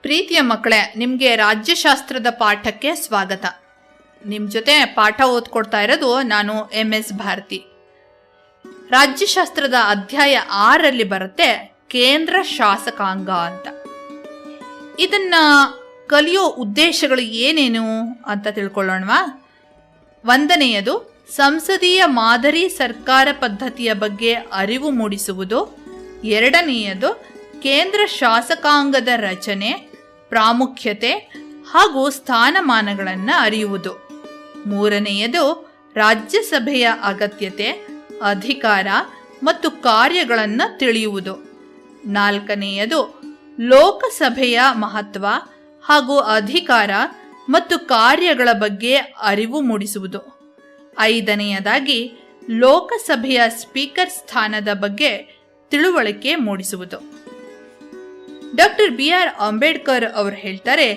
ಪ್ರೀತಿಯ ಮಕ್ಕಳೇ, ನಿಮಗೆ ರಾಜ್ಯಶಾಸ್ತ್ರದ ಪಾಠಕ್ಕೆ ಸ್ವಾಗತ. ನಿಮ್ಮ ಜೊತೆ ಪಾಠ ಓದ್ಕೊಡ್ತಾ ಇರೋದು ನಾನು MS ಭಾರತಿ. ರಾಜ್ಯಶಾಸ್ತ್ರದ ಅಧ್ಯಾಯ 6ರಲ್ಲಿ ಬರುತ್ತೆ ಕೇಂದ್ರ ಶಾಸಕಾಂಗ ಅಂತ. ಇದನ್ನ ಕಲಿಯೋ ಉದ್ದೇಶಗಳು ಏನೇನು ಅಂತ ತಿಳ್ಕೊಳ್ಳೋಣವಾ? 1ನೇಯದು ಸಂಸದೀಯ ಮಾದರಿ ಸರ್ಕಾರ ಪದ್ಧತಿಯ ಬಗ್ಗೆ ಅರಿವು ಮೂಡಿಸುವುದು. 2ನೇಯದು ಕೇಂದ್ರ ಶಾಸಕಾಂಗದ ರಚನೆ, ಪ್ರಾಮುಖ್ಯತೆ ಹಾಗೂ ಸ್ಥಾನಮಾನಗಳನ್ನು ಅರಿಯುವುದು. 3ನೇಯದು ರಾಜ್ಯಸಭೆಯ ಅಗತ್ಯತೆ, ಅಧಿಕಾರ ಮತ್ತು ಕಾರ್ಯಗಳನ್ನು ತಿಳಿಯುವುದು. 4ನೇಯದು ಲೋಕಸಭೆಯ ಮಹತ್ವ ಹಾಗೂ ಅಧಿಕಾರ ಮತ್ತು ಕಾರ್ಯಗಳ ಬಗ್ಗೆ ಅರಿವು ಮೂಡಿಸುವುದು. 5ನೇಯದಾಗಿ ಲೋಕಸಭೆಯ ಸ್ಪೀಕರ್ ಸ್ಥಾನದ ಬಗ್ಗೆ ತಿಳುವಳಿಕೆ ಮೂಡಿಸುವುದು. ಡಾಕ್ಟರ್ BR ಅಂಬೇಡ್ಕರ್ ಅವರು ಹೇಳ್ತಾರೆ,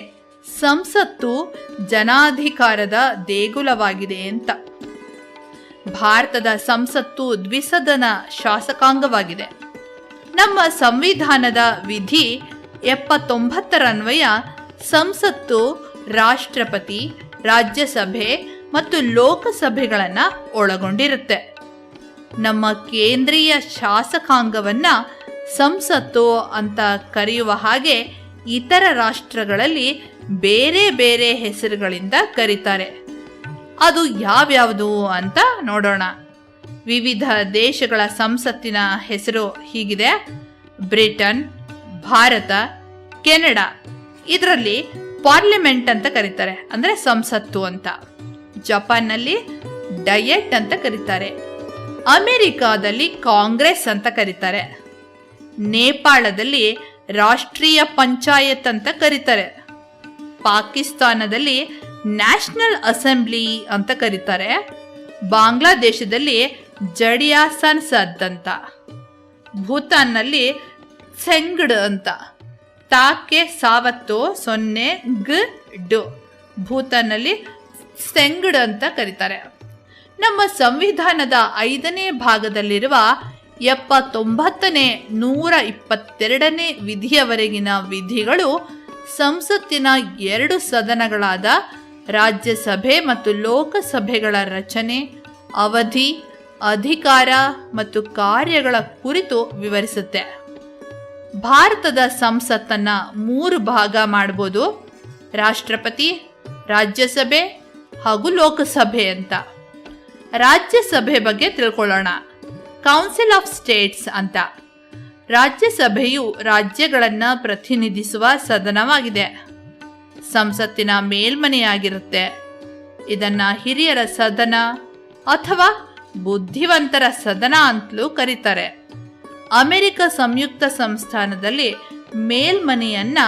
ಸಂಸತ್ತು ಜನಾಧಿಕಾರದ ದೇಗುಲವಾಗಿದೆ ಅಂತ. ಭಾರತದ ಸಂಸತ್ತು ದ್ವಿಸದನ ಶಾಸಕಾಂಗವಾಗಿದೆ. ನಮ್ಮ ಸಂವಿಧಾನದ ವಿಧಿ 79ರನ್ವಯ ಸಂಸತ್ತು ರಾಷ್ಟ್ರಪತಿ, ರಾಜ್ಯಸಭೆ ಮತ್ತು ಲೋಕಸಭೆಗಳನ್ನು ಒಳಗೊಂಡಿರುತ್ತೆ. ನಮ್ಮ ಕೇಂದ್ರೀಯ ಶಾಸಕಾಂಗವನ್ನ ಸಂಸತ್ತು ಅಂತ ಕರೆಯುವ ಹಾಗೆ ಇತರ ರಾಷ್ಟ್ರಗಳಲ್ಲಿ ಬೇರೆ ಬೇರೆ ಹೆಸರುಗಳಿಂದ ಕರೀತಾರೆ. ಅದು ಯಾವ್ಯಾವುದು ಅಂತ ನೋಡೋಣ. ವಿವಿಧ ದೇಶಗಳ ಸಂಸತ್ತಿನ ಹೆಸರು ಹೀಗಿದೆ: ಬ್ರಿಟನ್, ಭಾರತ, ಕೆನಡಾ. ಇದರಲ್ಲಿ ಪಾರ್ಲಿಮೆಂಟ್ ಅಂತ ಕರೀತಾರೆ, ಅಂದ್ರೆ ಸಂಸತ್ತು ಅಂತ. ಜಪಾನ್ನಲ್ಲಿ ಡಯೆಟ್ ಅಂತ ಕರೀತಾರೆ. ಅಮೆರಿಕಾದಲ್ಲಿ ಕಾಂಗ್ರೆಸ್ ಅಂತ ಕರೀತಾರೆ. ನೇಪಾಳದಲ್ಲಿ ರಾಷ್ಟ್ರೀಯ ಪಂಚಾಯತ್ ಅಂತ ಕರೀತಾರೆ. ಪಾಕಿಸ್ತಾನದಲ್ಲಿ ನ್ಯಾಷನಲ್ ಅಸೆಂಬ್ಲಿ ಅಂತ ಕರೀತಾರೆ. ಬಾಂಗ್ಲಾದೇಶದಲ್ಲಿ ಜಡಿಯಾ ಸಂಸದ್ ಅಂತ. ಭೂತಾನ್ನಲ್ಲಿ ಸೆಂಗ್ಡ್ ಅಂತ. ತಾಕೆ ಸಾವತ್ತು 0 ಗ್ ಡು. ಭೂತಾನ್ನಲ್ಲಿ ಸೆಂಗ್ಡ್ ಅಂತ ಕರೀತಾರೆ. ನಮ್ಮ ಸಂವಿಧಾನದ 5ನೇ ಭಾಗದಲ್ಲಿರುವ 79ನೇ 122ನೇ ವಿಧಿಯವರೆಗಿನ ವಿಧಿಗಳು ಸಂಸತ್ತಿನ 2 ಸದನಗಳಾದ ರಾಜ್ಯಸಭೆ ಮತ್ತು ಲೋಕಸಭೆಗಳ ರಚನೆ, ಅವಧಿ, ಅಧಿಕಾರ ಮತ್ತು ಕಾರ್ಯಗಳ ಕುರಿತು ವಿವರಿಸುತ್ತೆ. ಭಾರತದ ಸಂಸತ್ತನ್ನ 3 ಭಾಗ ಮಾಡಬಹುದು: ರಾಷ್ಟ್ರಪತಿ, ರಾಜ್ಯಸಭೆ ಹಾಗೂ ಲೋಕಸಭೆ ಅಂತ. ರಾಜ್ಯಸಭೆ ಬಗ್ಗೆ ತಿಳ್ಕೊಳ್ಳೋಣ. ಕೌನ್ಸಿಲ್ ಆಫ್ ಸ್ಟೇಟ್ಸ್ ಅಂತ. ರಾಜ್ಯಸಭೆಯು ರಾಜ್ಯಗಳನ್ನು ಪ್ರತಿನಿಧಿಸುವ ಸದನವಾಗಿದೆ. ಸಂಸತ್ತಿನ ಮೇಲ್ಮನೆಯಾಗಿರುತ್ತೆ. ಇದನ್ನ ಹಿರಿಯರ ಸದನ ಅಥವಾ ಬುದ್ಧಿವಂತರ ಸದನ ಅಂತಲೂ ಕರೀತಾರೆ. ಅಮೆರಿಕ ಸಂಯುಕ್ತ ಸಂಸ್ಥಾನದಲ್ಲಿ ಮೇಲ್ಮನೆಯನ್ನ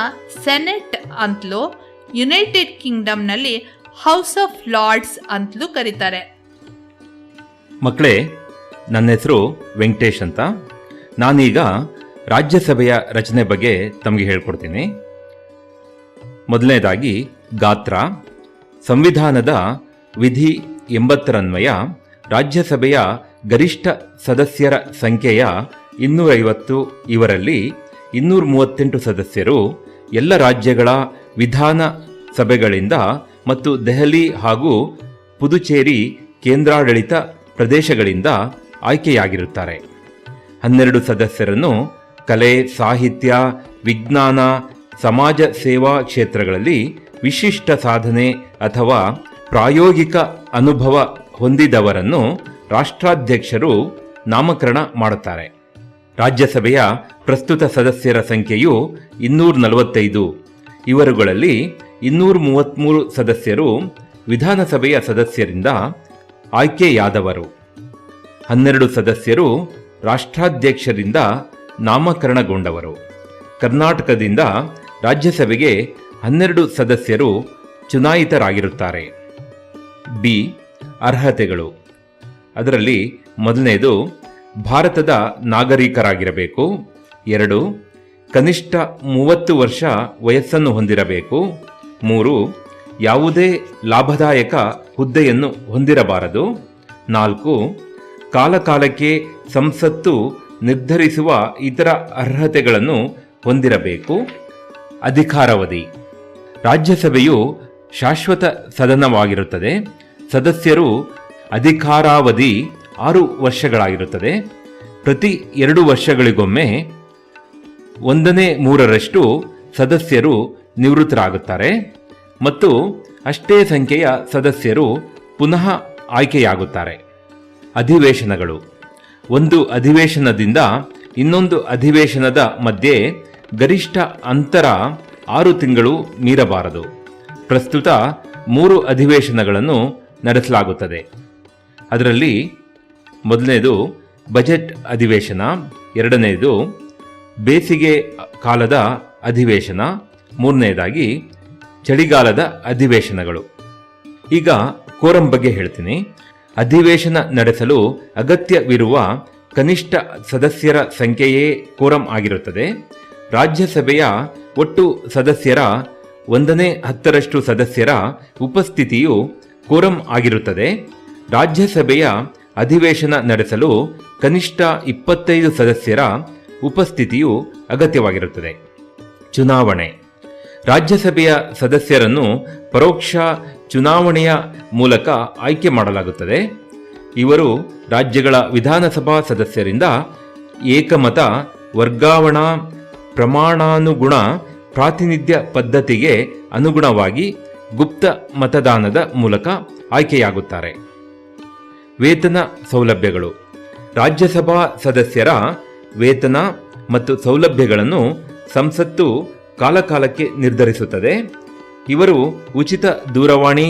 ಸೆನೆಟ್ ಅಂತಲೂ, ಯುನೈಟೆಡ್ ಕಿಂಗ್ಡಮ್ನಲ್ಲಿ ಹೌಸ್ ಆಫ್ ಲಾರ್ಡ್ಸ್ ಅಂತಲೂ ಕರೀತಾರೆ. ಮಕ್ಕಳೇ, ನನ್ನ ಹೆಸರು ವೆಂಕಟೇಶ್ ಅಂತ. ನಾನೀಗ ರಾಜ್ಯಸಭೆಯ ರಚನೆ ಬಗ್ಗೆ ತಮಗೆ ಹೇಳ್ಕೊಡ್ತೀನಿ. ಮೊದಲನೇದಾಗಿ ಗಾತ್ರ. ಸಂವಿಧಾನದ ವಿಧಿ 80ರನ್ವಯ ರಾಜ್ಯಸಭೆಯ ಗರಿಷ್ಠ ಸದಸ್ಯರ ಸಂಖ್ಯೆಯ 250. ಇವರಲ್ಲಿ 238 ಸದಸ್ಯರು ಎಲ್ಲ ರಾಜ್ಯಗಳ ವಿಧಾನ ಸಭೆಗಳಿಂದ ಮತ್ತು ದೆಹಲಿ ಹಾಗೂ ಪುದುಚೇರಿ ಕೇಂದ್ರಾಡಳಿತ ಪ್ರದೇಶಗಳಿಂದ ಆಯ್ಕೆಯಾಗಿರುತ್ತಾರೆ. 12 ಸದಸ್ಯರನ್ನು ಕಲೆ, ಸಾಹಿತ್ಯ, ವಿಜ್ಞಾನ, ಸಮಾಜ ಸೇವಾ ಕ್ಷೇತ್ರಗಳಲ್ಲಿ ವಿಶಿಷ್ಟ ಸಾಧನೆ ಅಥವಾ ಪ್ರಾಯೋಗಿಕ ಅನುಭವ ಹೊಂದಿದವರನ್ನು ರಾಷ್ಟ್ರಾಧ್ಯಕ್ಷರು ನಾಮಕರಣ ಮಾಡುತ್ತಾರೆ. ರಾಜ್ಯಸಭೆಯ ಪ್ರಸ್ತುತ ಸದಸ್ಯರ ಸಂಖ್ಯೆಯು 245. ಇವರುಗಳಲ್ಲಿ 233 ಸದಸ್ಯರು ವಿಧಾನಸಭೆಯ ಸದಸ್ಯರಿಂದ ಆಯ್ಕೆಯಾದವರು. 12 ಸದಸ್ಯರು ರಾಷ್ಟ್ರಾಧ್ಯಕ್ಷರಿಂದ ನಾಮಕರಣಗೊಂಡವರು. ಕರ್ನಾಟಕದಿಂದ ರಾಜ್ಯಸಭೆಗೆ 12 ಸದಸ್ಯರು ಚುನಾಯಿತರಾಗಿರುತ್ತಾರೆ. ಬಿ. ಅರ್ಹತೆಗಳು. ಅದರಲ್ಲಿ ಮೊದಲನೇದು ಭಾರತದ ನಾಗರಿಕರಾಗಿರಬೇಕು. 2. ಕನಿಷ್ಠ 30 ವರ್ಷ ವಯಸ್ಸನ್ನು ಹೊಂದಿರಬೇಕು. 3. ಯಾವುದೇ ಲಾಭದಾಯಕ ಹುದ್ದೆಯನ್ನು ಹೊಂದಿರಬಾರದು. 4. ಕಾಲಕಾಲಕ್ಕೆ ಸಂಸತ್ತು ನಿರ್ಧರಿಸುವ ಇತರ ಅರ್ಹತೆಗಳನ್ನು ಹೊಂದಿರಬೇಕು. ಅಧಿಕಾರಾವಧಿ. ರಾಜ್ಯಸಭೆಯು ಶಾಶ್ವತ ಸದನವಾಗಿರುತ್ತದೆ. ಸದಸ್ಯರು ಅಧಿಕಾರಾವಧಿ 6 ವರ್ಷಗಳಾಗಿರುತ್ತದೆ. ಪ್ರತಿ 2 ವರ್ಷಗಳಿಗೊಮ್ಮೆ 1/3 ಸದಸ್ಯರು ನಿವೃತ್ತರಾಗುತ್ತಾರೆ ಮತ್ತು ಅಷ್ಟೇ ಸಂಖ್ಯೆಯ ಸದಸ್ಯರು ಪುನಃ ಆಯ್ಕೆಯಾಗುತ್ತಾರೆ. ಅಧಿವೇಶನಗಳು. ಒಂದು ಅಧಿವೇಶನದಿಂದ ಇನ್ನೊಂದು ಅಧಿವೇಶನದ ಮಧ್ಯೆ ಗರಿಷ್ಠ ಅಂತರ 6 ತಿಂಗಳು ಮೀರಬಾರದು. ಪ್ರಸ್ತುತ 3 ಅಧಿವೇಶನಗಳನ್ನು ನಡೆಸಲಾಗುತ್ತದೆ. ಅದರಲ್ಲಿ ಮೊದಲನೇದು ಬಜೆಟ್ ಅಧಿವೇಶನ, ಎರಡನೆಯದು ಬೇಸಿಗೆ ಕಾಲದ ಅಧಿವೇಶನ, ಮೂರನೆಯದಾಗಿ ಚಳಿಗಾಲದ ಅಧಿವೇಶನಗಳು. ಈಗ ಕೋರಂ ಬಗ್ಗೆ ಹೇಳ್ತೀನಿ. ಅಧಿವೇಶನ ನಡೆಸಲು ಅಗತ್ಯವಿರುವ ಕನಿಷ್ಠ ಸದಸ್ಯರ ಸಂಖ್ಯೆಯೇ ಕೋರಂ ಆಗಿರುತ್ತದೆ. ರಾಜ್ಯಸಭೆಯ ಒಟ್ಟು ಸದಸ್ಯರ 1/10 ಸದಸ್ಯರ ಉಪಸ್ಥಿತಿಯು ಕೋರಂ ಆಗಿರುತ್ತದೆ. ರಾಜ್ಯಸಭೆಯ ಅಧಿವೇಶನ ನಡೆಸಲು ಕನಿಷ್ಠ 25 ಸದಸ್ಯರ ಉಪಸ್ಥಿತಿಯು ಅಗತ್ಯವಾಗಿರುತ್ತದೆ. ಚುನಾವಣೆ. ರಾಜ್ಯಸಭೆಯ ಸದಸ್ಯರನ್ನು ಪರೋಕ್ಷ ಚುನಾವಣೆಯ ಮೂಲಕ ಆಯ್ಕೆ ಮಾಡಲಾಗುತ್ತದೆ. ಇವರು ರಾಜ್ಯಗಳ ವಿಧಾನಸಭಾ ಸದಸ್ಯರಿಂದ ಏಕಮತ ವರ್ಗಾವಣಾ ಪ್ರಮಾಣಾನುಗುಣ ಪ್ರಾತಿನಿಧ್ಯ ಪದ್ಧತಿಗೆ ಅನುಗುಣವಾಗಿ ಗುಪ್ತ ಮತದಾನದ ಮೂಲಕ ಆಯ್ಕೆಯಾಗುತ್ತಾರೆ. ವೇತನ ಸೌಲಭ್ಯಗಳು. ರಾಜ್ಯಸಭಾ ಸದಸ್ಯರ ವೇತನ ಮತ್ತು ಸೌಲಭ್ಯಗಳನ್ನು ಸಂಸತ್ತು ಕಾಲಕಾಲಕ್ಕೆ ನಿರ್ಧರಿಸುತ್ತದೆ. ಇವರು ಉಚಿತ ದೂರವಾಣಿ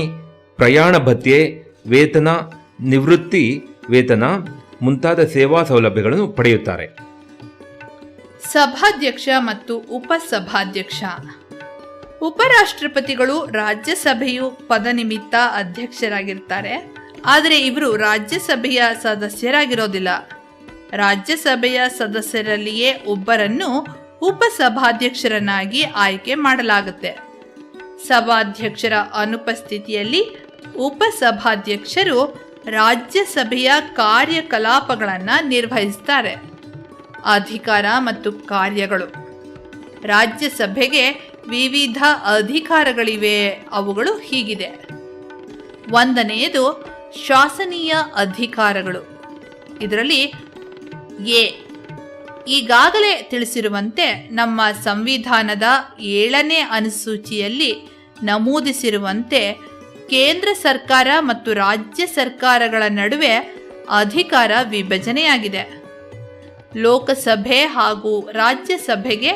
ಪ್ರಯಾಣ ಭತ್ಯೆ, ವೇತನ, ನಿವೃತ್ತಿ ವೇತನ ಮುಂತಾದ ಸೇವಾ ಸೌಲಭ್ಯಗಳನ್ನು ಪಡೆಯುತ್ತಾರೆ. ಸಭಾಧ್ಯಕ್ಷ ಮತ್ತು ಉಪಸಭಾಧ್ಯಕ್ಷ. ಉಪರಾಷ್ಟ್ರಪತಿಗಳು ರಾಜ್ಯಸಭೆಯು ಪದನಿಮಿತ್ತ ಅಧ್ಯಕ್ಷರಾಗಿರ್ತಾರೆ. ಆದರೆ ಇವರು ರಾಜ್ಯಸಭೆಯ ಸದಸ್ಯರಾಗಿರೋದಿಲ್ಲ. ರಾಜ್ಯಸಭೆಯ ಸದಸ್ಯರಲ್ಲಿಯೇ ಒಬ್ಬರನ್ನು ಉಪಸಭಾಧ್ಯಕ್ಷರನ್ನಾಗಿ ಆಯ್ಕೆ ಮಾಡಲಾಗುತ್ತೆ. ಸಭಾಧ್ಯಕ್ಷರ ಅನುಪಸ್ಥಿತಿಯಲ್ಲಿ ಉಪಸಭಾಧ್ಯಕ್ಷರು ರಾಜ್ಯಸಭೆಯ ಕಾರ್ಯಕಲಾಪಗಳನ್ನು ನಿರ್ವಹಿಸ್ತಾರೆ. ಅಧಿಕಾರ ಮತ್ತು ಕಾರ್ಯಗಳು. ರಾಜ್ಯಸಭೆಗೆ ವಿವಿಧ ಅಧಿಕಾರಗಳಿವೆ. ಅವುಗಳು ಹೀಗಿದೆ. 1ನೇದು ಶಾಸನೀಯ ಅಧಿಕಾರಗಳು. ಇದರಲ್ಲಿ ಈಗಾಗಲೇ ತಿಳಿಸಿರುವಂತೆ ನಮ್ಮ ಸಂವಿಧಾನದ 7ನೇ ಅನುಸೂಚಿಯಲ್ಲಿ ನಮೂದಿಸಿರುವಂತೆ ಕೇಂದ್ರ ಸರ್ಕಾರ ಮತ್ತು ರಾಜ್ಯ ಸರ್ಕಾರಗಳ ನಡುವೆ ಅಧಿಕಾರ ವಿಭಜನೆಯಾಗಿದೆ. ಲೋಕಸಭೆ ಹಾಗೂ ರಾಜ್ಯಸಭೆಗೆ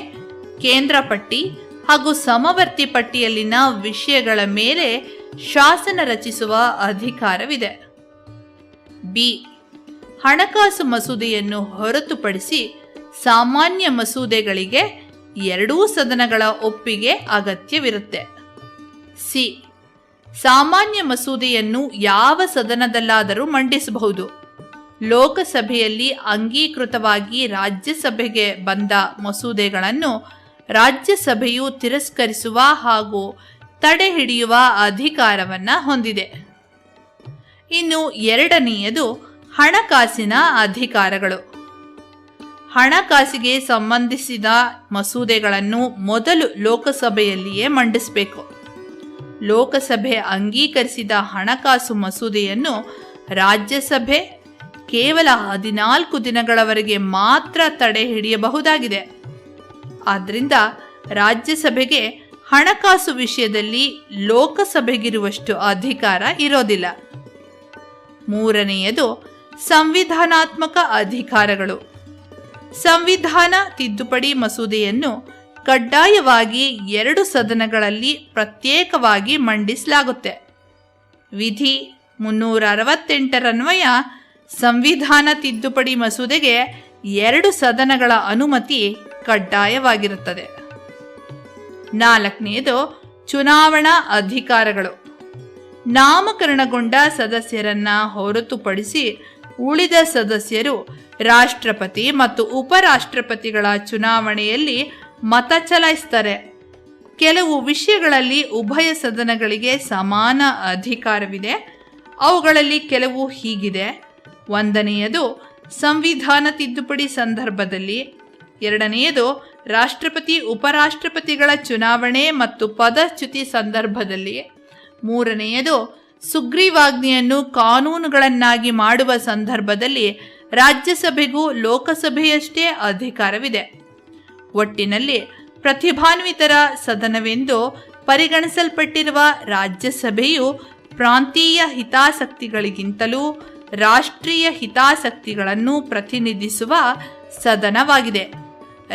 ಕೇಂದ್ರ ಪಟ್ಟಿ ಹಾಗೂ ಸಮವರ್ತಿ ಪಟ್ಟಿಯಲ್ಲಿನ ವಿಷಯಗಳ ಮೇಲೆ ಶಾಸನ ರಚಿಸುವ ಅಧಿಕಾರವಿದೆ. ಹಣಕಾಸು ಮಸೂದೆಯನ್ನು ಹೊರತುಪಡಿಸಿ ಸಾಮಾನ್ಯ ಮಸೂದೆಗಳಿಗೆ 2 ಸದನಗಳ ಒಪ್ಪಿಗೆ ಅಗತ್ಯವಿರುತ್ತೆ. ಸಾಮಾನ್ಯ ಮಸೂದೆಯನ್ನು ಯಾವ ಸದನದಲ್ಲಾದರೂ ಮಂಡಿಸಬಹುದು. ಲೋಕಸಭೆಯಲ್ಲಿ ಅಂಗೀಕೃತವಾಗಿ ರಾಜ್ಯಸಭೆಗೆ ಬಂದ ಮಸೂದೆಗಳನ್ನು ರಾಜ್ಯಸಭೆಯು ತಿರಸ್ಕರಿಸುವ ಹಾಗೂ ತಡೆಹಿಡಿಯುವ ಅಧಿಕಾರವನ್ನು ಹೊಂದಿದೆ. ಇನ್ನು 2ನೇಯದು ಹಣಕಾಸಿನ ಅಧಿಕಾರಗಳು. ಹಣಕಾಸಿಗೆ ಸಂಬಂಧಿಸಿದ ಮಸೂದೆಗಳನ್ನು ಮೊದಲು ಲೋಕಸಭೆಯಲ್ಲಿಯೇ ಮಂಡಿಸಬೇಕು. ಲೋಕಸಭೆ ಅಂಗೀಕರಿಸಿದ ಹಣಕಾಸು ಮಸೂದೆಯನ್ನು ರಾಜ್ಯಸಭೆ ಕೇವಲ 14 ದಿನಗಳವರೆಗೆ ಮಾತ್ರ ತಡೆ ಹಿಡಿಯಬಹುದಾಗಿದೆ. ಆದ್ದರಿಂದ ರಾಜ್ಯಸಭೆಗೆ ಹಣಕಾಸು ವಿಷಯದಲ್ಲಿ ಲೋಕಸಭೆಗಿರುವಷ್ಟು ಅಧಿಕಾರ ಇರೋದಿಲ್ಲ. 3ನೇಯದು ಸಂವಿಧಾನಾತ್ಮಕ ಅಧಿಕಾರಗಳು. ಸಂವಿಧಾನ ತಿದ್ದುಪಡಿ ಮಸೂದೆಯನ್ನು ಕಡ್ಡಾಯವಾಗಿ 2 ಸದನಗಳಲ್ಲಿ ಪ್ರತ್ಯೇಕವಾಗಿ ಮಂಡಿಸಲಾಗುತ್ತೆ. ವಿಧಿ 368ರನ್ವಯ ಸಂವಿಧಾನ ತಿದ್ದುಪಡಿ ಮಸೂದೆಗೆ 2 ಸದನಗಳ ಅನುಮತಿ ಕಡ್ಡಾಯವಾಗಿರುತ್ತದೆ. 4ನೇದು ಚುನಾವಣಾ ಅಧಿಕಾರಗಳು. ನಾಮಕರಣಗೊಂಡ ಸದಸ್ಯರನ್ನ ಹೊರತುಪಡಿಸಿ ಉಳಿದ ಸದಸ್ಯರು ರಾಷ್ಟ್ರಪತಿ ಮತ್ತು ಉಪರಾಷ್ಟ್ರಪತಿಗಳ ಚುನಾವಣೆಯಲ್ಲಿ ಮತ ಚಲಾಯಿಸ್ತಾರೆ. ಕೆಲವು ವಿಷಯಗಳಲ್ಲಿ ಉಭಯ ಸದನಗಳಿಗೆ ಸಮಾನ ಅಧಿಕಾರವಿದೆ. ಅವುಗಳಲ್ಲಿ ಕೆಲವು ಹೀಗಿದೆ. 1ನೇಯದು ಸಂವಿಧಾನ ತಿದ್ದುಪಡಿ ಸಂದರ್ಭದಲ್ಲಿ, 2ನೇಯದು ರಾಷ್ಟ್ರಪತಿ ಉಪರಾಷ್ಟ್ರಪತಿಗಳ ಚುನಾವಣೆ ಮತ್ತು ಪದಚ್ಯುತಿ ಸಂದರ್ಭದಲ್ಲಿ. ಮೂರನೆಯದು ಸುಗ್ರೀವಾಜ್ಞೆಯನ್ನು ಕಾನೂನುಗಳನ್ನಾಗಿ ಮಾಡುವ ಸಂದರ್ಭದಲ್ಲಿ ರಾಜ್ಯಸಭೆಗೂ ಲೋಕಸಭೆಯಷ್ಟೇ ಅಧಿಕಾರವಿದೆ. ಒಟ್ಟಿನಲ್ಲಿ ಪ್ರತಿಭಾನ್ವಿತರ ಸದನವೆಂದು ಪರಿಗಣಿಸಲ್ಪಟ್ಟಿರುವ ರಾಜ್ಯಸಭೆಯು ಪ್ರಾಂತೀಯ ಹಿತಾಸಕ್ತಿಗಳಿಗಿಂತಲೂ ರಾಷ್ಟ್ರೀಯ ಹಿತಾಸಕ್ತಿಗಳನ್ನು ಪ್ರತಿನಿಧಿಸುವ ಸದನವಾಗಿದೆ.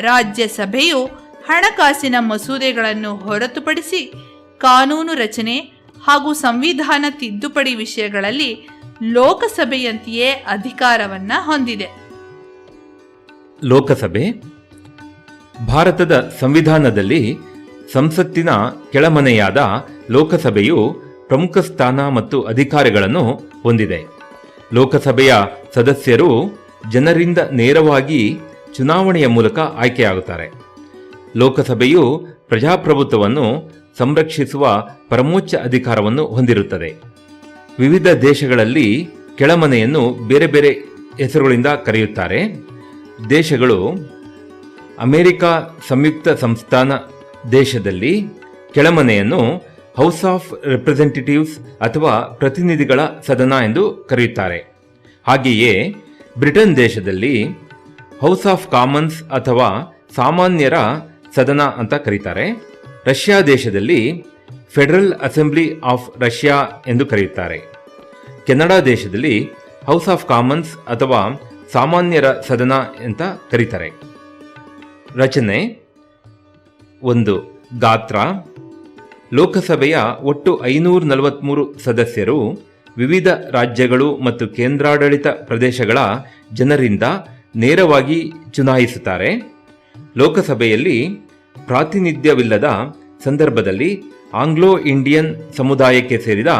ರಾಜ್ಯಸಭೆಯು ಹಣಕಾಸಿನ ಮಸೂದೆಗಳನ್ನು ಹೊರತುಪಡಿಸಿ ಕಾನೂನು ರಚನೆ ಹಾಗೂ ಸಂವಿಧಾನ ತಿದ್ದುಪಡಿ ವಿಷಯಗಳಲ್ಲಿ ಲೋಕಸಭೆಯಂತೆಯೇ ಅಧಿಕಾರವನ್ನು ಹೊಂದಿದೆ. ಲೋಕಸಭೆ ಭಾರತದ ಸಂವಿಧಾನದಲ್ಲಿ ಸಂಸತ್ತಿನ ಕೆಳಮನೆಯಾದ ಲೋಕಸಭೆಯು ಪ್ರಮುಖ ಸ್ಥಾನ ಮತ್ತು ಅಧಿಕಾರಗಳನ್ನು ಹೊಂದಿದೆ. ಲೋಕಸಭೆಯ ಸದಸ್ಯರು ಜನರಿಂದ ನೇರವಾಗಿ ಚುನಾವಣೆಯ ಮೂಲಕ ಆಯ್ಕೆಯಾಗುತ್ತಾರೆ. ಲೋಕಸಭೆಯು ಪ್ರಜಾಪ್ರಭುತ್ವವನ್ನು ಸಂರಕ್ಷಿಸುವ ಪರಮೋಚ್ಚ ಅಧಿಕಾರವನ್ನು ಹೊಂದಿರುತ್ತದೆ. ವಿವಿಧ ದೇಶಗಳಲ್ಲಿ ಕೆಳಮನೆಯನ್ನು ಬೇರೆ ಬೇರೆ ಹೆಸರುಗಳಿಂದ ಕರೆಯುತ್ತಾರೆ. ದೇಶಗಳು: ಅಮೆರಿಕ ಸಂಯುಕ್ತ ಸಂಸ್ಥಾನ ದೇಶದಲ್ಲಿ ಕೆಳಮನೆಯನ್ನು ಹೌಸ್ ಆಫ್ ರೆಪ್ರೆಸೆಂಟೇಟಿವ್ಸ್ ಅಥವಾ ಪ್ರತಿನಿಧಿಗಳ ಸದನ ಎಂದು ಕರೆಯುತ್ತಾರೆ. ಹಾಗೆಯೇ ಬ್ರಿಟನ್ ದೇಶದಲ್ಲಿ ಹೌಸ್ ಆಫ್ ಕಾಮನ್ಸ್ ಅಥವಾ ಸಾಮಾನ್ಯರ ಸದನ ಅಂತ ಕರೀತಾರೆ. ರಷ್ಯಾ ದೇಶದಲ್ಲಿ ಫೆಡರಲ್ ಅಸೆಂಬ್ಲಿ ಆಫ್ ರಷ್ಯಾ ಎಂದು ಕರೆಯುತ್ತಾರೆ. ಕೆನಡಾ ದೇಶದಲ್ಲಿ ಹೌಸ್ ಆಫ್ ಕಾಮನ್ಸ್ ಅಥವಾ ಸಾಮಾನ್ಯರ ಸದನ ಅಂತ ಕರೀತಾರೆ. ರಚನೆ: 1. ಗಾತ್ರ: ಲೋಕಸಭೆಯ ಒಟ್ಟು 543 ಸದಸ್ಯರು ವಿವಿಧ ರಾಜ್ಯಗಳು ಮತ್ತು ಕೇಂದ್ರಾಡಳಿತ ಪ್ರದೇಶಗಳ ಜನರಿಂದ ನೇರವಾಗಿ ಚುನಾಯಿಸುತ್ತಾರೆ. ಲೋಕಸಭೆಯಲ್ಲಿ ಪ್ರಾತಿನಿಧ್ಯವಿಲ್ಲದ ಸಂದರ್ಭದಲ್ಲಿ ಆಂಗ್ಲೋ ಇಂಡಿಯನ್ ಸಮುದಾಯಕ್ಕೆ ಸೇರಿದ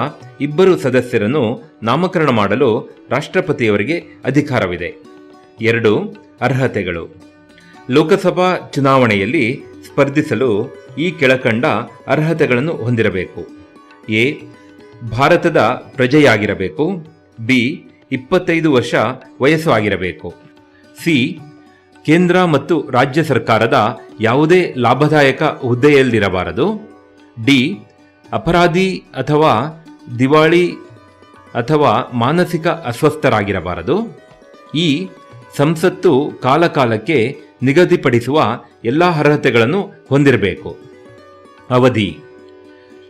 2 ಸದಸ್ಯರನ್ನು ನಾಮಕರಣ ಮಾಡಲು ರಾಷ್ಟ್ರಪತಿಯವರಿಗೆ ಅಧಿಕಾರವಿದೆ. 2. ಅರ್ಹತೆಗಳು: ಲೋಕಸಭಾ ಚುನಾವಣೆಯಲ್ಲಿ ಸ್ಪರ್ಧಿಸಲು ಈ ಕೆಳಕಂಡ ಅರ್ಹತೆಗಳನ್ನು ಹೊಂದಿರಬೇಕು. ಎ. ಭಾರತದ ಪ್ರಜೆಯಾಗಿರಬೇಕು. ಬಿ. 25 ವರ್ಷ ವಯಸ್ಸು ಆಗಿರಬೇಕು. ಸಿ. ಕೇಂದ್ರ ಮತ್ತು ರಾಜ್ಯ ಸರ್ಕಾರದ ಯಾವುದೇ ಲಾಭದಾಯಕ ಹುದ್ದೆಯಲ್ಲಿರಬಾರದು. ಡಿ. ಅಪರಾಧಿ ಅಥವಾ ದಿವಾಳಿ ಅಥವಾ ಮಾನಸಿಕ ಅಸ್ವಸ್ಥರಾಗಿರಬಾರದು. ಈ ಸಂಸತ್ತು ಕಾಲಕಾಲಕ್ಕೆ ನಿಗದಿಪಡಿಸುವ ಎಲ್ಲ ಅರ್ಹತೆಗಳನ್ನು ಹೊಂದಿರಬೇಕು. ಅವಧಿ: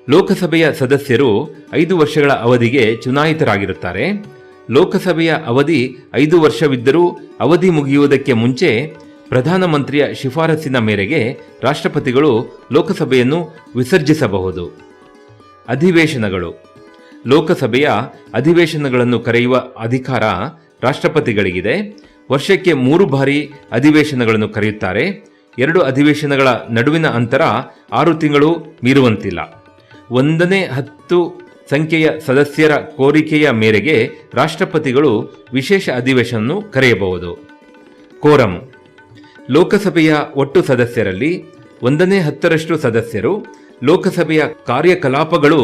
ಲೋಕಸಭೆಯ ಸದಸ್ಯರು 5 ವರ್ಷಗಳ ಅವಧಿಗೆ ಚುನಾಯಿತರಾಗಿರುತ್ತಾರೆ. ಲೋಕಸಭೆಯ ಅವಧಿ 5 ವರ್ಷವಿದ್ದರೂ ಅವಧಿ ಮುಗಿಯುವುದಕ್ಕೆ ಮುಂಚೆ ಪ್ರಧಾನಮಂತ್ರಿಯ ಶಿಫಾರಸಿನ ಮೇರೆಗೆ ರಾಷ್ಟ್ರಪತಿಗಳು ಲೋಕಸಭೆಯನ್ನು ವಿಸರ್ಜಿಸಬಹುದು. ಅಧಿವೇಶನಗಳು: ಲೋಕಸಭೆಯ ಅಧಿವೇಶನಗಳನ್ನು ಕರೆಯುವ ಅಧಿಕಾರ ರಾಷ್ಟ್ರಪತಿಗಳಿಗಿದೆ. ವರ್ಷಕ್ಕೆ 3 ಬಾರಿ ಅಧಿವೇಶನಗಳನ್ನು ಕರೆಯುತ್ತಾರೆ. 2 ಅಧಿವೇಶನಗಳ ನಡುವಿನ ಅಂತರ 6 ತಿಂಗಳು ಮೀರುವಂತಿಲ್ಲ. 1ನೇ 10 ಸಂಖ್ಯೆಯ ಸದಸ್ಯರ ಕೋರಿಕೆಯ ಮೇರೆಗೆ ರಾಷ್ಟ್ರಪತಿಗಳು ವಿಶೇಷ ಅಧಿವೇಶನವನ್ನು ಕರೆಯಬಹುದು. ಕೋರಂ: ಲೋಕಸಭೆಯ ಒಟ್ಟು ಸದಸ್ಯರಲ್ಲಿ 1/10 ಸದಸ್ಯರು ಲೋಕಸಭೆಯ ಕಾರ್ಯಕಲಾಪಗಳು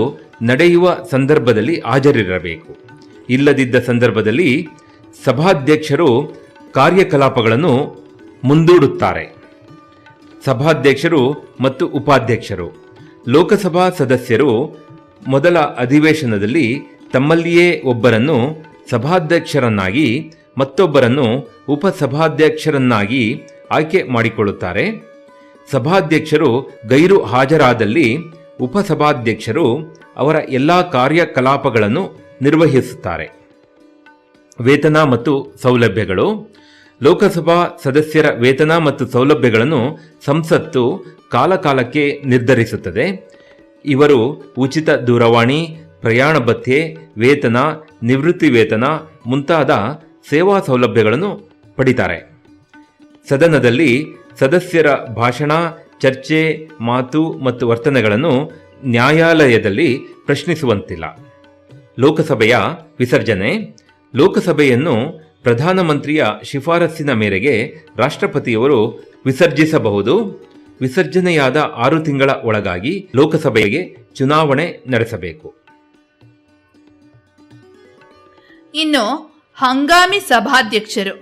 ನಡೆಯುವ ಸಂದರ್ಭದಲ್ಲಿ ಹಾಜರಿರಬೇಕು. ಇಲ್ಲದಿದ್ದ ಸಂದರ್ಭದಲ್ಲಿ ಸಭಾಧ್ಯಕ್ಷರು ಕಾರ್ಯಕಲಾಪಗಳನ್ನು ಮುಂದೂಡುತ್ತಾರೆ. ಸಭಾಧ್ಯಕ್ಷರು ಮತ್ತು ಉಪಾಧ್ಯಕ್ಷರು: ಲೋಕಸಭಾ ಸದಸ್ಯರು ಮೊದಲ ಅಧಿವೇಶನದಲ್ಲಿ ತಮ್ಮಲ್ಲಿಯೇ ಒಬ್ಬರನ್ನು ಸಭಾಧ್ಯಕ್ಷರನ್ನಾಗಿ ಮತ್ತೊಬ್ಬರನ್ನು ಉಪಸಭಾಧ್ಯಕ್ಷರನ್ನಾಗಿ ಆಯ್ಕೆ ಮಾಡಿಕೊಳ್ಳುತ್ತಾರೆ. ಸಭಾಧ್ಯಕ್ಷರು ಗೈರು ಹಾಜರಾದಲ್ಲಿ ಉಪಸಭಾಧ್ಯಕ್ಷರು ಅವರ ಎಲ್ಲ ಕಾರ್ಯಕಲಾಪಗಳನ್ನು ನಿರ್ವಹಿಸುತ್ತಾರೆ. ವೇತನ ಮತ್ತು ಸೌಲಭ್ಯಗಳು: ಲೋಕಸಭಾ ಸದಸ್ಯರ ವೇತನ ಮತ್ತು ಸೌಲಭ್ಯಗಳನ್ನು ಸಂಸತ್ತು ಕಾಲಕಾಲಕ್ಕೆ ನಿರ್ಧರಿಸುತ್ತದೆ. ಇವರು ಉಚಿತ ದೂರವಾಣಿ, ಪ್ರಯಾಣ ಭತ್ಯೆ, ವೇತನ, ನಿವೃತ್ತಿ ವೇತನ ಮುಂತಾದ ಸೇವಾ ಸೌಲಭ್ಯಗಳನ್ನು ಪಡಿತಾರೆ. ಸದನದಲ್ಲಿ ಸದಸ್ಯರ ಭಾಷಣ, ಚರ್ಚೆ, ಮಾತು ಮತ್ತು ವರ್ತನೆಗಳನ್ನು ನ್ಯಾಯಾಲಯದಲ್ಲಿ ಪ್ರಶ್ನಿಸುವಂತಿಲ್ಲ. ಲೋಕಸಭೆಯ ವಿಸರ್ಜನೆ: ಲೋಕಸಭೆಯನ್ನು ಪ್ರಧಾನಮಂತ್ರಿಯ ಶಿಫಾರಸ್ಸಿನ ಮೇರೆಗೆ ರಾಷ್ಟ್ರಪತಿಯವರು ವಿಸರ್ಜಿಸಬಹುದು. ವಿಸರ್ಜನೆಯಾದ 6 ತಿಂಗಳ ಒಳಗಾಗಿ ಲೋಕಸಭೆಗೆ ಚುನಾವಣೆ ನಡೆಸಬೇಕು. ಇನ್ನು ಹಂಗಾಮಿ ಸಭಾಧ್ಯಕ್ಷರು,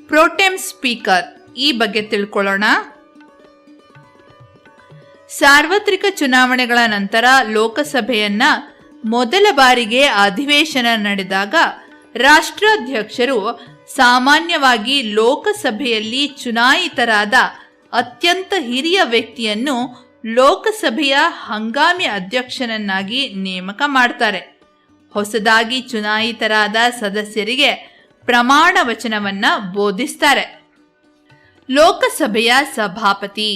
ಪ್ರೋಟೆಮ್ ಸ್ಪೀಕರ್, ಈ ಬಗ್ಗೆ ತಿಳ್ಕೊಳ್ಳೋಣ. ಸಾರ್ವತ್ರಿಕ ಚುನಾವಣೆಗಳ ನಂತರ ಲೋಕಸಭೆಯನ್ನ ಮೊದಲ ಬಾರಿಗೆ ಅಧಿವೇಶನ ನಡೆದಾಗ ರಾಷ್ಟ್ರಾಧ್ಯಕ್ಷರು ಸಾಮಾನ್ಯವಾಗಿ ಲೋಕಸಭೆಯಲ್ಲಿ ಚುನಾಯಿತರಾದ ಅತ್ಯಂತ ಹಿರಿಯ ವ್ಯಕ್ತಿಯನ್ನು ಲೋಕಸಭೆಯ ಹಂಗಾಮಿ ಅಧ್ಯಕ್ಷನನ್ನಾಗಿ ನೇಮಕ ಮಾಡ್ತಾರೆ. ಹೊಸದಾಗಿ ಚುನಾಯಿತರಾದ ಸದಸ್ಯರಿಗೆ ಪ್ರಮಾಣ ವಚನವನ್ನ ಬೋಧಿಸ್ತಾರೆ. ಲೋಕಸಭೆಯ ಸಭಾಪತಿ.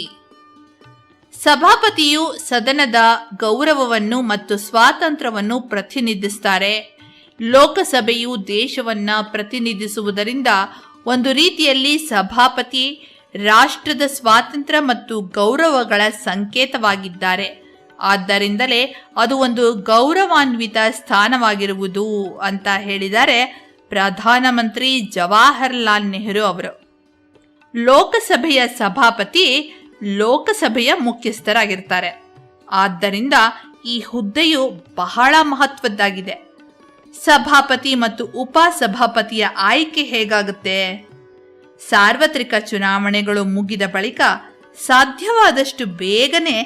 ಸಭಾಪತಿಯು ಸದನದ ಗೌರವವನ್ನು ಮತ್ತು ಸ್ವಾತಂತ್ರ್ಯವನ್ನು ಪ್ರತಿನಿಧಿಸುತ್ತಾರೆ. ಲೋಕಸಭೆಯು ದೇಶವನ್ನ ಪ್ರತಿನಿಧಿಸುವುದರಿಂದ ಒಂದು ರೀತಿಯಲ್ಲಿ ಸಭಾಪತಿ ರಾಷ್ಟ್ರದ ಸ್ವಾತಂತ್ರ್ಯ ಮತ್ತು ಗೌರವಗಳ ಸಂಕೇತವಾಗಿದ್ದಾರೆ. ಆದ್ದರಿಂದಲೇ ಅದು ಒಂದು ಗೌರವಾನ್ವಿತ ಸ್ಥಾನವಾಗಿರುವುದು ಅಂತ ಹೇಳಿದ್ದಾರೆ ಪ್ರಧಾನಮಂತ್ರಿ ಜವಾಹರ್ಲಾಲ್ ನೆಹರು ಅವರು. ಲೋಕಸಭೆಯ ಸಭಾಪತಿ ಲೋಕಸಭೆಯ ಮುಖ್ಯಸ್ಥರಾಗಿರ್ತಾರೆ. ಆದ್ದರಿಂದ ಈ ಹುದ್ದೆಯು ಬಹಳ ಮಹತ್ವದ್ದಾಗಿದೆ. ಸಭಾಪತಿ ಮತ್ತು ಉಪಸಭಾಪತಿಯ ಆಯ್ಕೆ ಹೇಗಾಗುತ್ತೆ? ಸಾರ್ವತ್ರಿಕ ಚುನಾವಣೆಗಳು ಮುಗಿದ ಬಳಿಕ ಸಾಧ್ಯವಾದಷ್ಟು ಬೇಗನೆ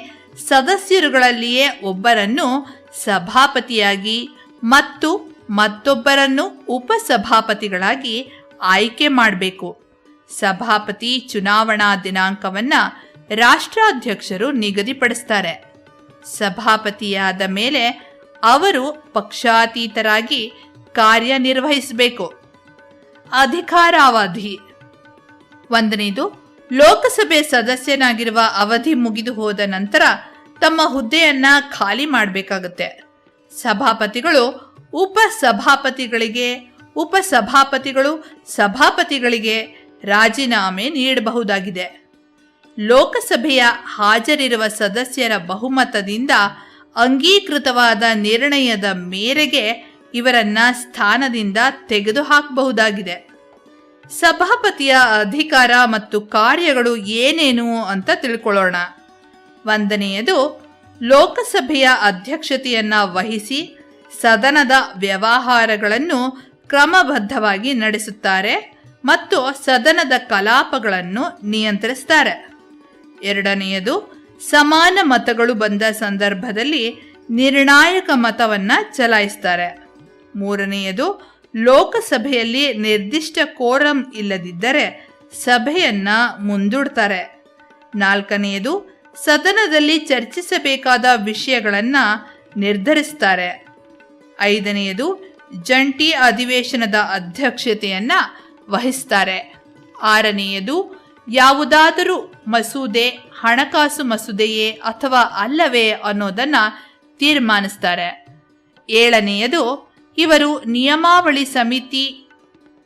ಸದಸ್ಯರುಗಳಲ್ಲಿಯೇ ಒಬ್ಬರನ್ನು ಸಭಾಪತಿಯಾಗಿ ಮತ್ತು ಮತ್ತೊಬ್ಬರನ್ನು ಉಪಸಭಾಪತಿಗಳಾಗಿ ಆಯ್ಕೆ ಮಾಡಬೇಕು. ಸಭಾಪತಿ ಚುನಾವಣಾ ದಿನಾಂಕವನ್ನ ರಾಷ್ಟ್ರಾಧ್ಯಕ್ಷರು ನಿಗದಿಪಡಿಸ್ತಾರೆ. ಸಭಾಪತಿಯಾದ ಮೇಲೆ ಅವರು ಪಕ್ಷಾತೀತರಾಗಿ ಕಾರ್ಯನಿರ್ವಹಿಸಬೇಕು. ಅಧಿಕಾರಾವಧಿ. 1ನೇದು, ಲೋಕಸಭೆ ಸದಸ್ಯನಾಗಿರುವ ಅವಧಿ ಮುಗಿದು ಹೋದ ನಂತರ ತಮ್ಮ ಹುದ್ದೆಯನ್ನ ಖಾಲಿ ಮಾಡಬೇಕಾಗುತ್ತೆ. ಸಭಾಪತಿಗಳು ಉಪಸಭಾಪತಿಗಳು ಸಭಾಪತಿಗಳಿಗೆ ರಾಜೀನಾಮೆ ನೀಡಬಹುದಾಗಿದೆ. ಲೋಕಸಭೆಯ ಹಾಜರಿರುವ ಸದಸ್ಯರ ಬಹುಮತದಿಂದ ಅಂಗೀಕೃತವಾದ ನಿರ್ಣಯದ ಮೇರೆಗೆ ಇವರನ್ನ ಸ್ಥಾನದಿಂದ ತೆಗೆದುಹಾಕಬಹುದಾಗಿದೆ. ಸಭಾಪತಿಯ ಅಧಿಕಾರ ಮತ್ತು ಕಾರ್ಯಗಳು ಏನೇನು ಅಂತ ತಿಳ್ಕೊಳ್ಳೋಣ. 1ನೇಯದು, ಲೋಕಸಭೆಯ ಅಧ್ಯಕ್ಷತೆಯನ್ನ ವಹಿಸಿ ಸದನದ ವ್ಯವಹಾರಗಳನ್ನು ಕ್ರಮಬದ್ಧವಾಗಿ ನಡೆಸುತ್ತಾರೆ ಮತ್ತು ಸದನದ ಕಲಾಪಗಳನ್ನು ನಿಯಂತ್ರಿಸುತ್ತಾರೆ. 2ನೇಯದು, ಸಮಾನ ಮತಗಳು ಬಂದ ಸಂದರ್ಭದಲ್ಲಿ ನಿರ್ಣಾಯಕ ಮತವನ್ನ ಚಲಾಯಿಸ್ತಾರೆ. 3ನೇಯದು, ಲೋಕಸಭೆಯಲ್ಲಿ ನಿರ್ದಿಷ್ಟ ಕೋರಂ ಇಲ್ಲದಿದ್ದರೆ ಸಭೆಯನ್ನ ಮುಂದೂಡ್ತಾರೆ. 4ನೇಯದು, ಸದನದಲ್ಲಿ ಚರ್ಚಿಸಬೇಕಾದ ವಿಷಯಗಳನ್ನ ನಿರ್ಧರಿಸುತ್ತಾರೆ. 5ನೇಯದು, ಜಂಟಿ ಅಧಿವೇಶನದ ಅಧ್ಯಕ್ಷತೆಯನ್ನ ವಹಿಸ್ತಾರೆ. 6ನೇಯದು, ಯಾವುದಾದರೂ ಮಸೂದೆ ಹಣಕಾಸು ಮಸೂದೆಯೇ ಅಥವಾ ಅಲ್ಲವೇ ಅನ್ನೋದನ್ನ ತೀರ್ಮಾನಿಸ್ತಾರೆ. 7ನೇಯದು, ಇವರು ನಿಯಮಾವಳಿ ಸಮಿತಿ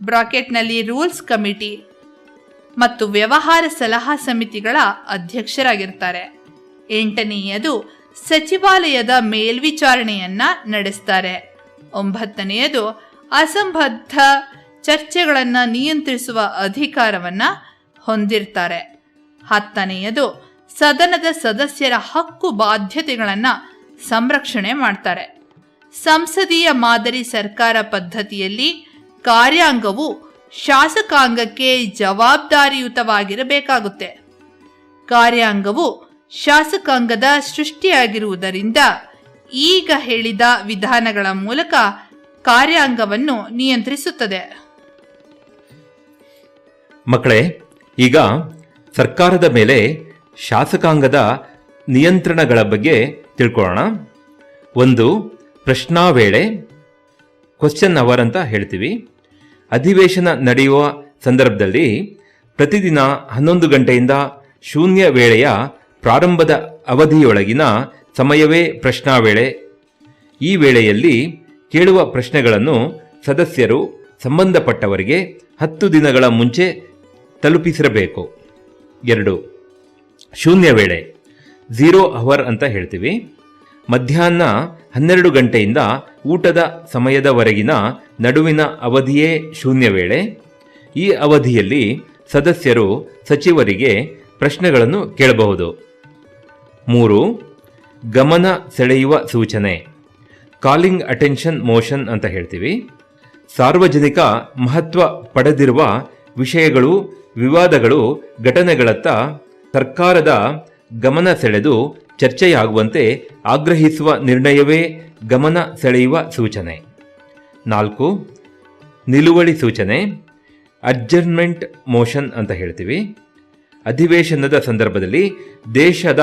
ಬ್ರಾಕೆಟ್ನಲ್ಲಿ ರೂಲ್ಸ್ ಕಮಿಟಿ ಮತ್ತು ವ್ಯವಹಾರ ಸಲಹಾ ಸಮಿತಿಗಳ ಅಧ್ಯಕ್ಷರಾಗಿರ್ತಾರೆ. 8ನೇಯದು, ಸಚಿವಾಲಯದ ಮೇಲ್ವಿಚಾರಣೆಯನ್ನ ನಡೆಸ್ತಾರೆ. 9ನೇಯದು, ಅಸಂಬದ್ಧ ಚರ್ಚೆಗಳನ್ನು ನಿಯಂತ್ರಿಸುವ ಅಧಿಕಾರವನ್ನ ಹೊಂದಿರ್ತಾರೆ. 10ನೇಯದು, ಸದನದ ಸದಸ್ಯರ ಹಕ್ಕು ಬಾಧ್ಯತೆಗಳನ್ನು ಸಂರಕ್ಷಣೆ ಮಾಡ್ತಾರೆ. ಸಂಸದೀಯ ಮಾದರಿ ಸರ್ಕಾರ ಪದ್ಧತಿಯಲ್ಲಿ ಕಾರ್ಯಾಂಗವು ಶಾಸಕಾಂಗಕ್ಕೆ ಜವಾಬ್ದಾರಿಯುತವಾಗಿರಬೇಕಾಗುತ್ತೆ. ಕಾರ್ಯಾಂಗವು ಶಾಸಕಾಂಗದ ಸೃಷ್ಟಿಯಾಗಿರುವುದರಿಂದ ಈಗ ಹೇಳಿದ ವಿಧಾನಗಳ ಮೂಲಕ ಕಾರ್ಯಾಂಗವನ್ನು ನಿಯಂತ್ರಿಸುತ್ತದೆ. ಮಕ್ಕಳೇ, ಈಗ ಸರ್ಕಾರದ ಮೇಲೆ ಶಾಸಕಾಂಗದ ನಿಯಂತ್ರಣಗಳ ಬಗ್ಗೆ ತಿಳ್ಕೊಳ್ಳೋಣ. 1, ಪ್ರಶ್ನಾ ವೇಳೆ, ಕ್ವಶನ್ ಅವರ್ ಅಂತ ಹೇಳ್ತೀವಿ. ಅಧಿವೇಶನ ನಡೆಯುವ ಸಂದರ್ಭದಲ್ಲಿ ಪ್ರತಿದಿನ 11 ಗಂಟೆಯಿಂದ ಶೂನ್ಯ ವೇಳೆಯ ಪ್ರಾರಂಭದ ಅವಧಿಯೊಳಗಿನ ಸಮಯವೇ ಪ್ರಶ್ನಾ ವೇಳೆ. ಈ ವೇಳೆಯಲ್ಲಿ ಕೇಳುವ ಪ್ರಶ್ನೆಗಳನ್ನು ಸದಸ್ಯರು ಸಂಬಂಧಪಟ್ಟವರಿಗೆ 10 ದಿನಗಳ ಮುಂಚೆ ತಲುಪಿಸಿರಬೇಕು. 2, ಶೂನ್ಯ ವೇಳೆ, 0 ಅವರ್ ಅಂತ ಹೇಳ್ತೀವಿ. ಮಧ್ಯಾಹ್ನ 12 ಗಂಟೆಯಿಂದ ಊಟದ ಸಮಯದವರೆಗಿನ ನಡುವಿನ ಅವಧಿಯೇ ಶೂನ್ಯ ವೇಳೆ. ಈ ಅವಧಿಯಲ್ಲಿ ಸದಸ್ಯರು ಸಚಿವರಿಗೆ ಪ್ರಶ್ನೆಗಳನ್ನು ಕೇಳಬಹುದು. 3, ಗಮನ ಸೆಳೆಯುವ ಸೂಚನೆ, ಕಾಲಿಂಗ್ ಅಟೆನ್ಷನ್ ಮೋಷನ್ ಅಂತ ಹೇಳ್ತೀವಿ. ಸಾರ್ವಜನಿಕ ಮಹತ್ವ ಪಡೆದಿರುವ ವಿಷಯಗಳು, ವಿವಾದಗಳು, ಘಟನೆಗಳತ್ತ ಸರ್ಕಾರದ ಗಮನ ಸೆಳೆದು ಚರ್ಚೆಯಾಗುವಂತೆ ಆಗ್ರಹಿಸುವ ನಿರ್ಣಯವೇ ಗಮನ ಸೆಳೆಯುವ ಸೂಚನೆ. 4. ನಿಲುವಳಿ ಸೂಚನೆ, ಅಡ್ಜರ್ನ್ಮೆಂಟ್ ಮೋಷನ್ ಅಂತ ಹೇಳ್ತೀವಿ. ಅಧಿವೇಶನದ ಸಂದರ್ಭದಲ್ಲಿ ದೇಶದ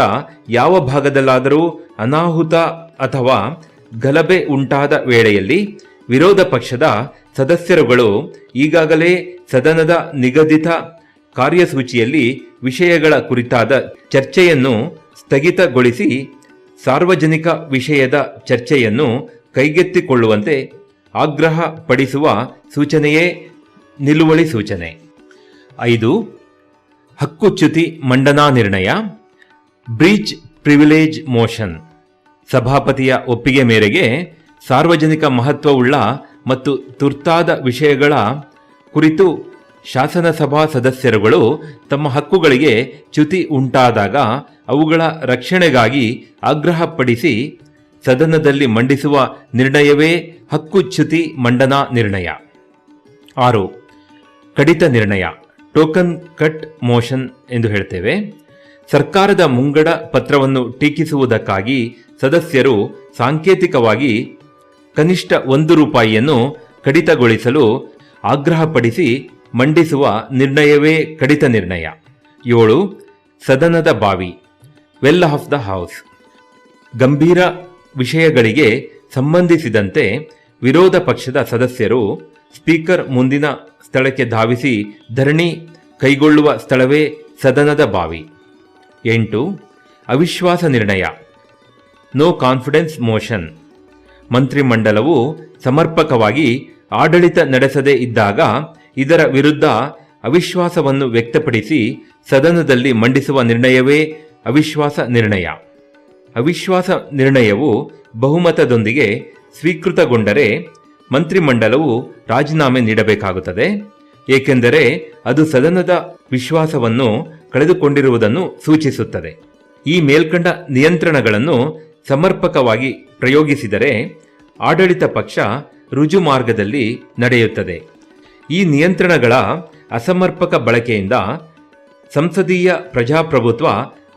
ಯಾವ ಭಾಗದಲ್ಲಾದರೂ ಅನಾಹುತ ಅಥವಾ ಗಲಭೆ ಉಂಟಾದ ವೇಳೆಯಲ್ಲಿ ವಿರೋಧ ಪಕ್ಷದ ಸದಸ್ಯರುಗಳು ಈಗಾಗಲೇ ಸದನದ ನಿಗದಿತ ಕಾರ್ಯಸೂಚಿಯಲ್ಲಿ ವಿಷಯಗಳ ಕುರಿತಾದ ಚರ್ಚೆಯನ್ನು ಸ್ಥಗಿತಗೊಳಿಸಿ ಸಾರ್ವಜನಿಕ ವಿಷಯದ ಚರ್ಚೆಯನ್ನು ಕೈಗೆತ್ತಿಕೊಳ್ಳುವಂತೆ ಆಗ್ರಹ ಪಡಿಸುವ ಸೂಚನೆಯೇ ನಿಲುವಳಿ ಸೂಚನೆ. 5. ಹಕ್ಕುಚ್ಯುತಿ ಮಂಡನಾ ನಿರ್ಣಯ, ಬ್ರೀಚ್ ಪ್ರಿವಿಲೇಜ್ ಮೋಷನ್. ಸಭಾಪತಿಯ ಒಪ್ಪಿಗೆ ಮೇರೆಗೆ ಸಾರ್ವಜನಿಕ ಮಹತ್ವವುಳ್ಳ ಮತ್ತು ತುರ್ತಾದ ವಿಷಯಗಳ ಕುರಿತು ಶಾಸನಸಭಾ ಸದಸ್ಯರುಗಳು ತಮ್ಮ ಹಕ್ಕುಗಳಿಗೆ ಚ್ಯುತಿ ಉಂಟಾದಾಗ ಅವುಗಳ ರಕ್ಷಣೆಗಾಗಿ ಆಗ್ರಹಪಡಿಸಿ ಸದನದಲ್ಲಿ ಮಂಡಿಸುವ ನಿರ್ಣಯವೇ ಹಕ್ಕುಚ್ಯುತಿ ಮಂಡನಾ ನಿರ್ಣಯ. 6. ಕಡಿತ ನಿರ್ಣಯ, ಟೋಕನ್ ಕಟ್ ಮೋಷನ್ ಎಂದು ಹೇಳ್ತೇವೆ. ಸರ್ಕಾರದ ಮುಂಗಡ ಪತ್ರವನ್ನು ಟೀಕಿಸುವುದಕ್ಕಾಗಿ ಸದಸ್ಯರು ಸಾಂಕೇತಿಕವಾಗಿ ಕನಿಷ್ಠ ₹1 ಕಡಿತಗೊಳಿಸಲು ಆಗ್ರಹಪಡಿಸಿ ಮಂಡಿಸುವ ನಿರ್ಣಯವೇ ಕಡಿತ ನಿರ್ಣಯ. 7. ಸದನದ ಬಾವಿ, ವೆಲ್ ಆಫ್ ದ ಹೌಸ್. ಗಂಭೀರ ವಿಷಯಗಳಿಗೆ ಸಂಬಂಧಿಸಿದಂತೆ ವಿರೋಧ ಪಕ್ಷದ ಸದಸ್ಯರು ಸ್ಪೀಕರ್ ಮುಂದಿನ ಸ್ಥಳಕ್ಕೆ ಧಾವಿಸಿ ಧರಣಿ ಕೈಗೊಳ್ಳುವ ಸ್ಥಳವೇ ಸದನದ ಬಾವಿ. 8. ಅವಿಶ್ವಾಸ ನಿರ್ಣಯ, ನೋ ಕಾನ್ಫಿಡೆನ್ಸ್ ಮೋಷನ್. ಮಂತ್ರಿಮಂಡಲವು ಸಮರ್ಪಕವಾಗಿ ಆಡಳಿತ ನಡೆಸದೇ ಇದ್ದಾಗ ಇದರ ವಿರುದ್ಧ ಅವಿಶ್ವಾಸವನ್ನು ವ್ಯಕ್ತಪಡಿಸಿ ಸದನದಲ್ಲಿ ಮಂಡಿಸುವ ನಿರ್ಣಯವೇ ಅವಿಶ್ವಾಸ ನಿರ್ಣಯ. ಅವಿಶ್ವಾಸ ನಿರ್ಣಯವು ಬಹುಮತದೊಂದಿಗೆ ಸ್ವೀಕೃತಗೊಂಡರೆ ಮಂತ್ರಿಮಂಡಲವು ರಾಜೀನಾಮೆ ನೀಡಬೇಕಾಗುತ್ತದೆ, ಏಕೆಂದರೆ ಅದು ಸದನದ ವಿಶ್ವಾಸವನ್ನು ಕಳೆದುಕೊಂಡಿರುವುದನ್ನು ಸೂಚಿಸುತ್ತದೆ. ಈ ಮೇಲ್ಕಂಡ ನಿಯಂತ್ರಣಗಳನ್ನು ಸಮರ್ಪಕವಾಗಿ ಪ್ರಯೋಗಿಸಿದರೆ ಆಡಳಿತ ಪಕ್ಷ ರುಜು ಮಾರ್ಗದಲ್ಲಿ ನಡೆಯುತ್ತದೆ. ಈ ನಿಯಂತ್ರಣಗಳ ಅಸಮರ್ಪಕ ಬಳಕೆಯಿಂದ ಸಂಸದೀಯ ಪ್ರಜಾಪ್ರಭುತ್ವ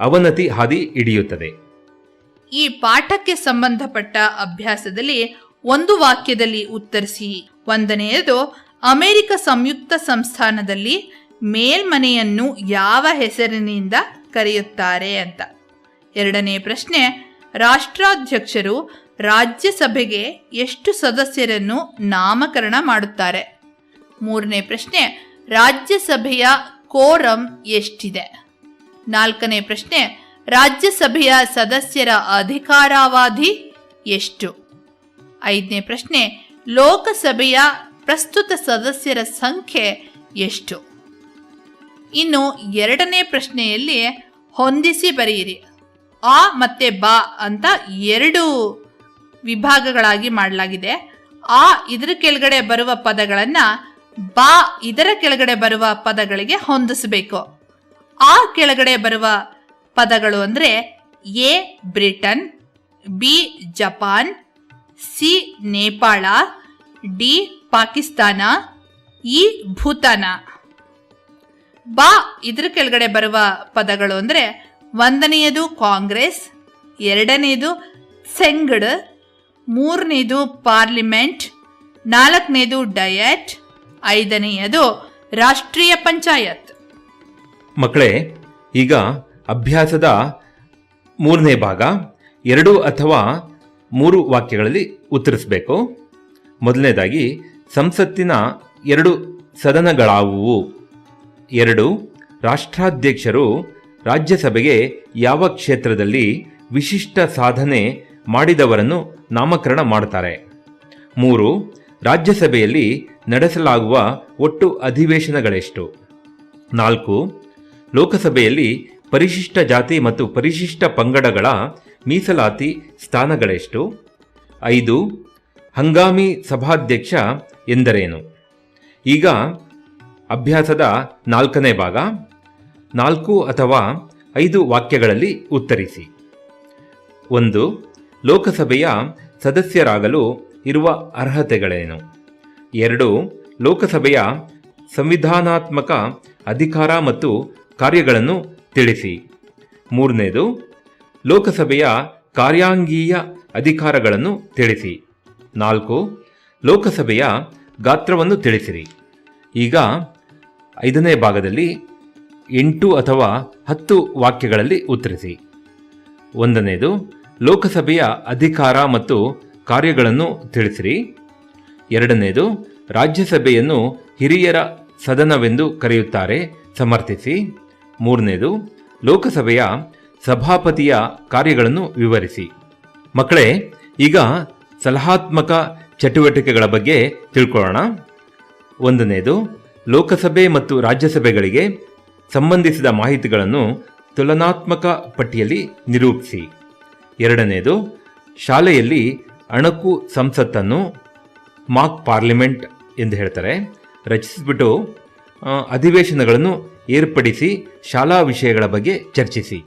ಅವನತಿ ಹಾದಿ ಹಿಡಿಯುತ್ತದೆ. ಈ ಪಾಠಕ್ಕೆ ಸಂಬಂಧಪಟ್ಟ ಅಭ್ಯಾಸದಲ್ಲಿ ಒಂದು ವಾಕ್ಯದಲ್ಲಿ ಉತ್ತರಿಸಿ. 1ನೇದು, ಅಮೆರಿಕ ಸಂಯುಕ್ತ ಸಂಸ್ಥಾನದಲ್ಲಿ ಮೇಲ್ಮನೆಯನ್ನು ಯಾವ ಹೆಸರಿನಿಂದ ಕರೆಯುತ್ತಾರೆ ಅಂತ. 2ನೇ ಪ್ರಶ್ನೆ, ರಾಷ್ಟ್ರಾಧ್ಯಕ್ಷರು ರಾಜ್ಯಸಭೆಗೆ ಎಷ್ಟು ಸದಸ್ಯರನ್ನು ನಾಮಕರಣ ಮಾಡುತ್ತಾರೆ? 3ನೇ ಪ್ರಶ್ನೆ, ರಾಜ್ಯಸಭೆಯ ಕೋರಂ ಎಷ್ಟಿದೆ? 4ನೇ ಪ್ರಶ್ನೆ, ರಾಜ್ಯಸಭೆಯ ಸದಸ್ಯರ ಅಧಿಕಾರಾವಧಿ ಎಷ್ಟು? 5ನೇ ಪ್ರಶ್ನೆ, ಲೋಕಸಭೆಯ ಪ್ರಸ್ತುತ ಸದಸ್ಯರ ಸಂಖ್ಯೆ ಎಷ್ಟು? ಇನ್ನು 2ನೇ ಪ್ರಶ್ನೆಯಲ್ಲಿ ಹೊಂದಿಸಿ ಬರೆಯಿರಿ. ಆ ಮತ್ತೆ ಬಾ ಅಂತ 2 ವಿಭಾಗಗಳಾಗಿ ಮಾಡಲಾಗಿದೆ. ಆ ಇದರ ಕೆಳಗಡೆ ಬರುವ ಪದಗಳನ್ನು ಬಾ ಇದರ ಕೆಳಗಡೆ ಬರುವ ಪದಗಳಿಗೆ ಹೊಂದಿಸಬೇಕು. ಆ ಕೆಳಗಡೆ ಬರುವ ಪದಗಳು ಅಂದರೆ A Britain, B Japan, C Nepal, D Pakistan, E Bhutan. ಬಾ ಇದರ ಕೆಳಗಡೆ ಬರುವ ಪದಗಳು ಅಂದರೆ 1ನೇದು ಕಾಂಗ್ರೆಸ್, 2ನೇದು ಸೆಂಗಡ್, 3ನೇದು ಪಾರ್ಲಿಮೆಂಟ್, 4ನೇದು ಡಯಟ್, 5ನೇಯದು ರಾಷ್ಟ್ರೀಯ ಪಂಚಾಯತ್. ಮಕ್ಕಳೇ, ಈಗ ಅಭ್ಯಾಸದ 3ನೇ ಭಾಗ 2 ಅಥವಾ 3 ವಾಕ್ಯಗಳಲ್ಲಿ ಉತ್ತರಿಸಬೇಕು. ಮೊದಲನೇದಾಗಿ, ಸಂಸತ್ತಿನ 2 ಸದನಗಳಾವುವು? 2. ರಾಷ್ಟ್ರಾಧ್ಯಕ್ಷರು ರಾಜ್ಯಸಭೆಗೆ ಯಾವ ಕ್ಷೇತ್ರದಲ್ಲಿ ವಿಶಿಷ್ಟ ಸಾಧನೆ ಮಾಡಿದವರನ್ನು ನಾಮಕರಣ ಮಾಡುತ್ತಾರೆ? 3. ರಾಜ್ಯಸಭೆಯಲ್ಲಿ ನಡೆಸಲಾಗುವ ಒಟ್ಟು ಅಧಿವೇಶನಗಳೆಷ್ಟು? 4. ಲೋಕಸಭೆಯಲ್ಲಿ ಪರಿಶಿಷ್ಟ ಜಾತಿ ಮತ್ತು ಪರಿಶಿಷ್ಟ ಪಂಗಡಗಳ ಮೀಸಲಾತಿ ಸ್ಥಾನಗಳೆಷ್ಟು? 5. ಹಂಗಾಮಿ ಸಭಾಧ್ಯಕ್ಷ ಎಂದರೇನು? ಈಗ ಅಭ್ಯಾಸದ 4ನೇ ಭಾಗ 4 ಅಥವಾ 5 ವಾಕ್ಯಗಳಲ್ಲಿ ಉತ್ತರಿಸಿ. 1. ಲೋಕಸಭೆಯ ಸದಸ್ಯರಾಗಲು ಇರುವ ಅರ್ಹತೆಗಳೇನು? 2. ಲೋಕಸಭೆಯ ಸಂವಿಧಾನಾತ್ಮಕ ಅಧಿಕಾರ ಮತ್ತು ಕಾರ್ಯಗಳನ್ನು ತಿಳಿಸಿ. 3ನೇದು, ಲೋಕಸಭೆಯ ಕಾರ್ಯಾಂಗೀಯ ಅಧಿಕಾರಗಳನ್ನು ತಿಳಿಸಿ. 4. ಲೋಕಸಭೆಯ ಗಾತ್ರವನ್ನು ತಿಳಿಸಿರಿ. ಈಗ 5ನೇ ಭಾಗದಲ್ಲಿ 8 ಅಥವಾ 10 ವಾಕ್ಯಗಳಲ್ಲಿ ಉತ್ತರಿಸಿ. 1ನೇದು ಲೋಕಸಭೆಯ ಅಧಿಕಾರ ಮತ್ತು ಕಾರ್ಯಗಳನ್ನು ತಿಳಿಸಿರಿ. 2ನೇದು ರಾಜ್ಯಸಭೆಯನ್ನು ಹಿರಿಯರ ಸದನವೆಂದು ಕರೆಯುತ್ತಾರೆ, ಸಮರ್ಥಿಸಿ. 3ನೇದು ಲೋಕಸಭೆಯ ಸಭಾಪತಿಯ ಕಾರ್ಯಗಳನ್ನು ವಿವರಿಸಿ. ಮಕ್ಕಳೇ, ಈಗ ಸಲಹಾತ್ಮಕ ಚಟುವಟಿಕೆಗಳ ಬಗ್ಗೆ ತಿಳ್ಕೊಳ್ಳೋಣ. 1ನೇದು ಲೋಕಸಭೆ ಮತ್ತು ರಾಜ್ಯಸಭೆಗಳಿಗೆ ಸಂಬಂಧಿಸಿದ ಮಾಹಿತಿಗಳನ್ನು ತುಲನಾತ್ಮಕ ಪಟ್ಟಿಯಲ್ಲಿ ನಿರೂಪಿಸಿ. 2ನೇದು ಶಾಲೆಯಲ್ಲಿ ಅಣಕು ಸಂಸತ್ತನ್ನು ಮಾಕ್ ಪಾರ್ಲಿಮೆಂಟ್ ಎಂದು ಹೇಳ್ತಾರೆ ರಚಿಸಿಬಿಟ್ಟು ಅಧಿವೇಶನಗಳನ್ನು ಏರ್ಪಡಿಸಿ ಶಾಲಾ ವಿಷಯಗಳ ಬಗ್ಗೆ ಚರ್ಚಿಸಿ.